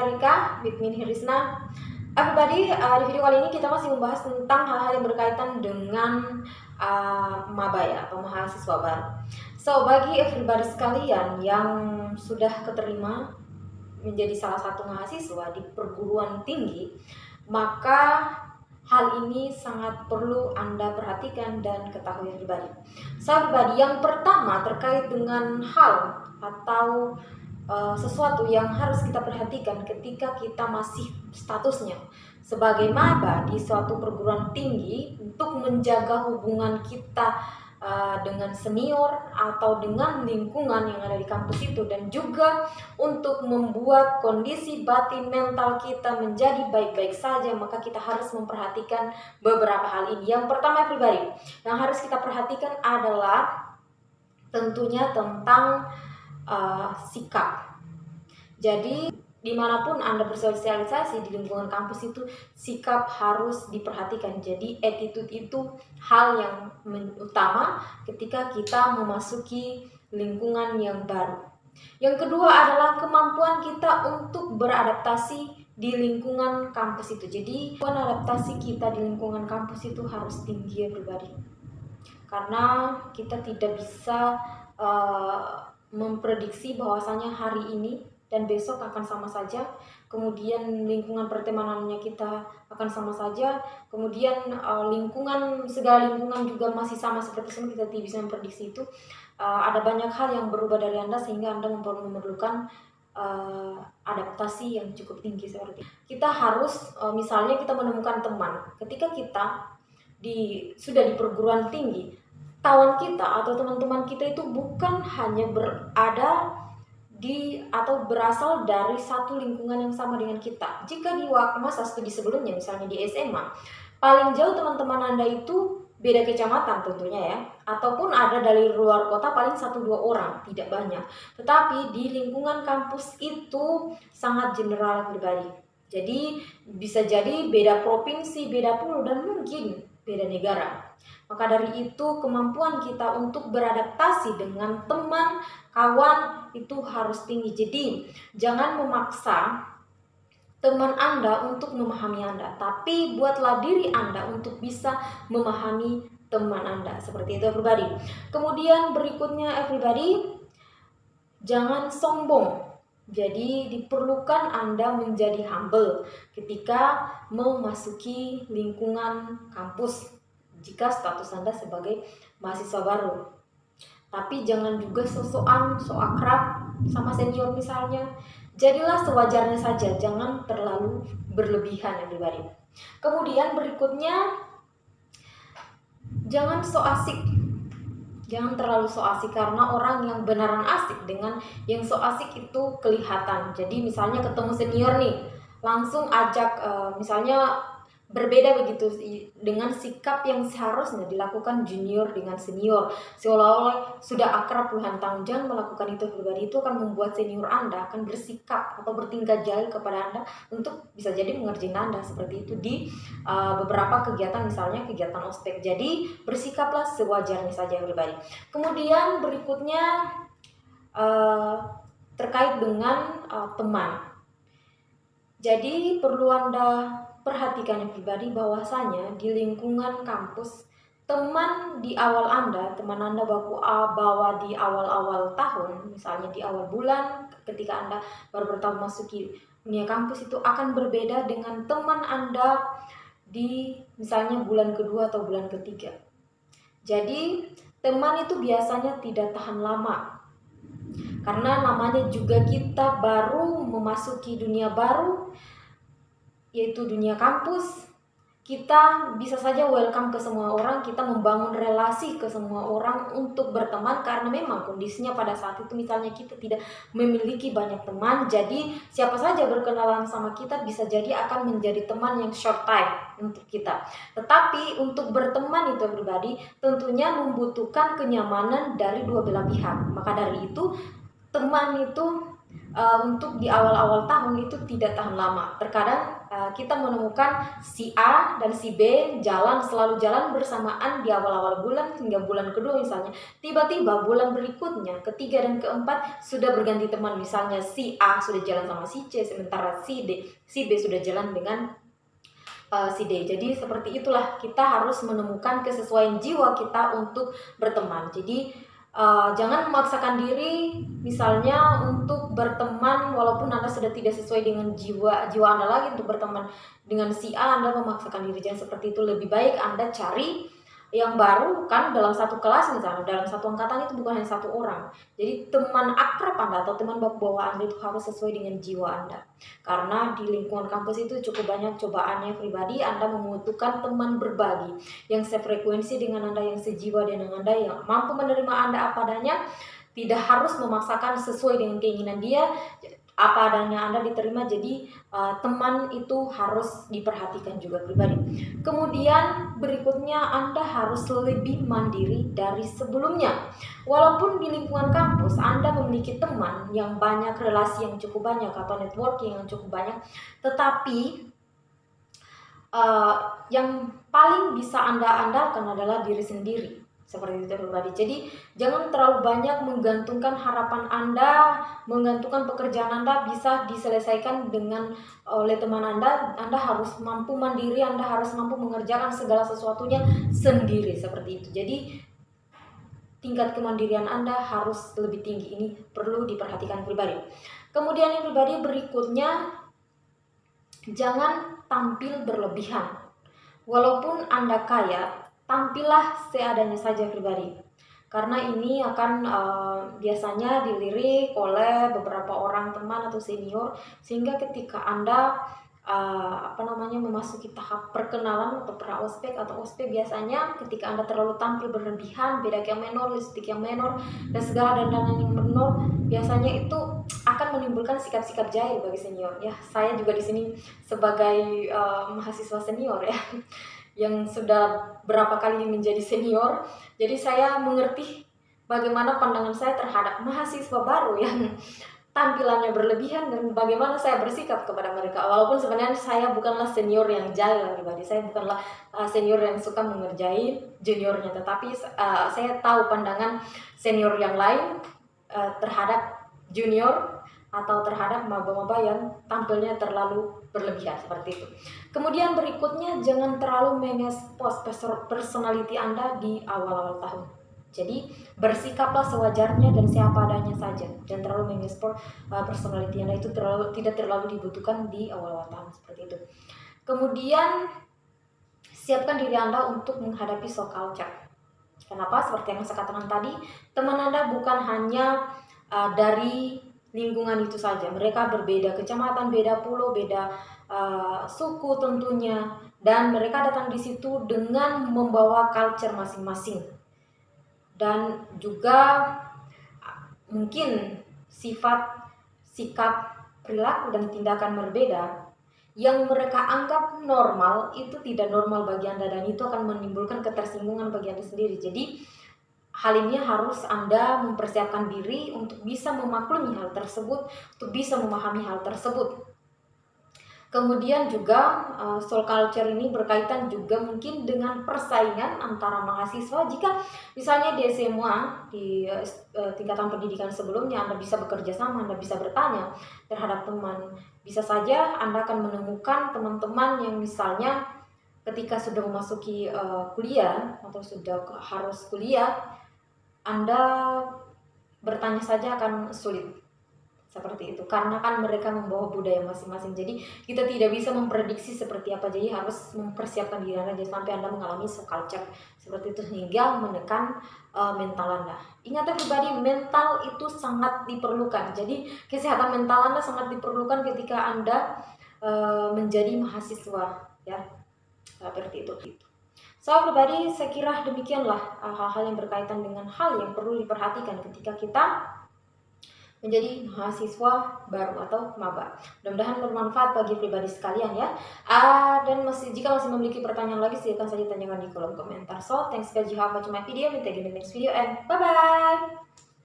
Rika with me Hirisna. Everybody, di video kali ini kita masih membahas tentang hal-hal yang berkaitan dengan maba ya, atau mahasiswa baru. So, bagi everybody sekalian yang sudah keterima menjadi salah satu mahasiswa di perguruan tinggi, maka hal ini sangat perlu Anda perhatikan dan ketahui everybody. So, everybody, yang pertama terkait dengan hal atau sesuatu yang harus kita perhatikan ketika kita masih statusnya sebagai maba di suatu perguruan tinggi, untuk menjaga hubungan kita dengan senior atau dengan lingkungan yang ada di kampus itu, dan juga untuk membuat kondisi batin mental kita menjadi baik-baik saja, maka kita harus memperhatikan beberapa hal ini. Yang pertama everybody, yang harus kita perhatikan adalah tentunya tentang sikap. Jadi dimanapun Anda bersosialisasi di lingkungan kampus itu, sikap harus diperhatikan. Jadi attitude itu hal yang utama ketika kita memasuki lingkungan yang baru. Yang kedua adalah kemampuan kita untuk beradaptasi di lingkungan kampus itu. Jadi adaptasi kita di lingkungan kampus itu harus tinggi ya pribadi, karena kita tidak bisa memprediksi bahwasanya hari ini dan besok akan sama saja, kemudian lingkungan pertemanannya kita akan sama saja, kemudian segala lingkungan juga masih sama seperti semua, kita tidak bisa memprediksi itu. Ada banyak hal yang berubah dari Anda sehingga Anda memerlukan adaptasi yang cukup tinggi. Seperti kita harus misalnya kita menemukan teman ketika kita sudah di perguruan tinggi, kawan kita atau teman-teman kita itu bukan hanya berada di atau berasal dari satu lingkungan yang sama dengan kita. Jika di waktu masa studi sebelumnya, misalnya di SMA, paling jauh teman-teman Anda itu beda kecamatan tentunya ya, ataupun ada dari luar kota paling 1-2 orang, tidak banyak. Tetapi di lingkungan kampus itu sangat general pribadi. Jadi bisa jadi beda provinsi, beda pulau, dan mungkin beda negara. Maka dari itu kemampuan kita untuk beradaptasi dengan teman, kawan itu harus tinggi. Jadi jangan memaksa teman Anda untuk memahami Anda, tapi buatlah diri Anda untuk bisa memahami teman Anda. Seperti itu everybody. Kemudian berikutnya everybody, jangan sombong. Jadi diperlukan Anda menjadi humble ketika memasuki lingkungan kampus jika status Anda sebagai mahasiswa baru. Tapi jangan juga sok akrab sama senior misalnya. Jadilah sewajarnya saja, jangan terlalu berlebihan everybody. Kemudian berikutnya, jangan so asik. Jangan terlalu so asik, karena orang yang beneran asik dengan yang so asik itu kelihatan. Jadi misalnya ketemu senior nih, langsung ajak misalnya berbeda begitu dengan sikap yang seharusnya dilakukan junior dengan senior, seolah-olah sudah akrab puluhan tahun. Jangan melakukan itu pribadi, itu akan membuat senior Anda akan bersikap atau bertingkah jahil kepada Anda untuk bisa jadi mengerjain Anda seperti itu di beberapa kegiatan, misalnya kegiatan ospek. Jadi bersikaplah sewajarnya saja pribadi. Kemudian berikutnya terkait dengan teman. Jadi perlu Anda perhatikan yang pribadi bahwasanya di lingkungan kampus, teman di awal Anda, teman Anda bawa di awal-awal tahun, misalnya di awal bulan ketika Anda baru pertama masuki dunia kampus, itu akan berbeda dengan teman Anda di misalnya bulan kedua atau bulan ketiga. Jadi teman itu biasanya tidak tahan lama, karena namanya juga kita baru memasuki dunia baru, yaitu dunia kampus. Kita bisa saja welcome ke semua orang, kita membangun relasi ke semua orang untuk berteman, karena memang kondisinya pada saat itu misalnya kita tidak memiliki banyak teman. Jadi siapa saja berkenalan sama kita bisa jadi akan menjadi teman yang short time untuk kita. Tetapi untuk berteman itu pribadi tentunya membutuhkan kenyamanan dari dua belah pihak. Maka dari itu teman itu untuk di awal-awal tahun itu tidak tahan lama. Terkadang kita menemukan si A dan si B selalu jalan bersamaan di awal-awal bulan hingga bulan kedua misalnya. Tiba-tiba bulan berikutnya, ketiga dan keempat sudah berganti teman. Misalnya si A sudah jalan sama si C, sementara si B sudah jalan dengan si D. Jadi seperti itulah, kita harus menemukan kesesuaian jiwa kita untuk berteman. Jadi jangan memaksakan diri misalnya untuk berteman walaupun Anda sudah tidak sesuai dengan jiwa Anda lagi untuk berteman dengan si A. Anda memaksakan diri, jangan seperti itu. Lebih baik Anda cari yang baru, kan dalam satu kelas misalnya, dalam satu angkatan itu bukan hanya satu orang. Jadi teman akrab Anda atau teman bawa Anda itu harus sesuai dengan jiwa Anda. Karena di lingkungan kampus itu cukup banyak cobaannya pribadi. Anda membutuhkan teman berbagi yang sefrekuensi dengan Anda, yang sejiwa dengan Anda, yang mampu menerima Anda apa adanya. Tidak harus memaksakan sesuai dengan keinginan dia, apa adanya Anda diterima. Jadi teman itu harus diperhatikan juga pribadi. Kemudian berikutnya, Anda harus lebih mandiri dari sebelumnya. Walaupun di lingkungan kampus Anda memiliki teman yang banyak, relasi yang cukup banyak atau networking yang cukup banyak, tetapi yang paling bisa Anda andalkan adalah diri sendiri. Seperti itu pribadi. Jadi jangan terlalu banyak menggantungkan harapan Anda, menggantungkan pekerjaan Anda bisa diselesaikan oleh teman Anda. Anda harus mampu mandiri, Anda harus mampu mengerjakan segala sesuatunya sendiri, seperti itu. Jadi tingkat kemandirian Anda harus lebih tinggi, ini perlu diperhatikan pribadi. Kemudian yang pribadi berikutnya, jangan tampil berlebihan. Walaupun Anda kaya, tampillah seadanya saja pribadi. Karena ini akan biasanya dilirik oleh beberapa orang teman atau senior, sehingga ketika Anda memasuki tahap perkenalan atau pra-ospek atau ospek, biasanya ketika Anda terlalu tampil berlebihan, bedak yang menor, lipstik yang menor, dan segala dandanan yang menor, biasanya itu akan menimbulkan sikap-sikap jahil bagi senior. Ya, saya juga di sini sebagai mahasiswa senior ya, yang sudah berapa kali menjadi senior. Jadi saya mengerti bagaimana pandangan saya terhadap mahasiswa baru yang tampilannya berlebihan dan bagaimana saya bersikap kepada mereka. Walaupun sebenarnya saya bukanlah senior yang jahil pribadi, saya bukanlah senior yang suka mengerjai juniornya, tetapi saya tahu pandangan senior yang lain terhadap junior atau terhadap maba-maba yang tampilnya terlalu berlebihan, seperti itu. Kemudian berikutnya, jangan terlalu mengekspos personality Anda di awal-awal tahun. Jadi bersikaplah sewajarnya dan siapa adanya saja, dan terlalu mengekspos personality Anda itu tidak terlalu dibutuhkan di awal-awal tahun, seperti itu. Kemudian siapkan diri Anda untuk menghadapi shock culture. Kenapa? Seperti yang saya katakan tadi, teman Anda bukan hanya dari lingkungan itu saja. Mereka berbeda kecamatan, beda pulau, beda suku tentunya, dan mereka datang di situ dengan membawa culture masing-masing, dan juga mungkin sifat, sikap, perilaku dan tindakan berbeda yang mereka anggap normal itu tidak normal bagi Anda, dan itu akan menimbulkan ketersinggungan bagi Anda sendiri. Jadi hal ini harus Anda mempersiapkan diri untuk bisa memaklumi hal tersebut, untuk bisa memahami hal tersebut. Kemudian juga soul culture ini berkaitan juga mungkin dengan persaingan antara mahasiswa. Jika misalnya di SMA, di tingkatan pendidikan sebelumnya, Anda bisa bekerja sama, Anda bisa bertanya terhadap teman. Bisa saja Anda akan menemukan teman-teman yang misalnya ketika sudah memasuki kuliah atau sudah harus kuliah, Anda bertanya saja akan sulit, seperti itu, karena kan mereka membawa budaya masing-masing. Jadi kita tidak bisa memprediksi seperti apa, jadi harus mempersiapkan diri Anda jangan sampai Anda mengalami shock culture seperti itu sehingga menekan mental Anda. Ingat pribadi, mental itu sangat diperlukan. Jadi kesehatan mental Anda sangat diperlukan ketika Anda menjadi mahasiswa ya, seperti itu. So pribadi, saya kira demikianlah hal-hal yang berkaitan dengan hal yang perlu diperhatikan ketika kita menjadi mahasiswa baru atau maba. Mudah-mudahan bermanfaat bagi pribadi sekalian ya. Dan jika masih memiliki pertanyaan lagi, silakan saja tanyakan di kolom komentar. So thanks guys, you have watched my video. We'll take you in the next video and bye bye.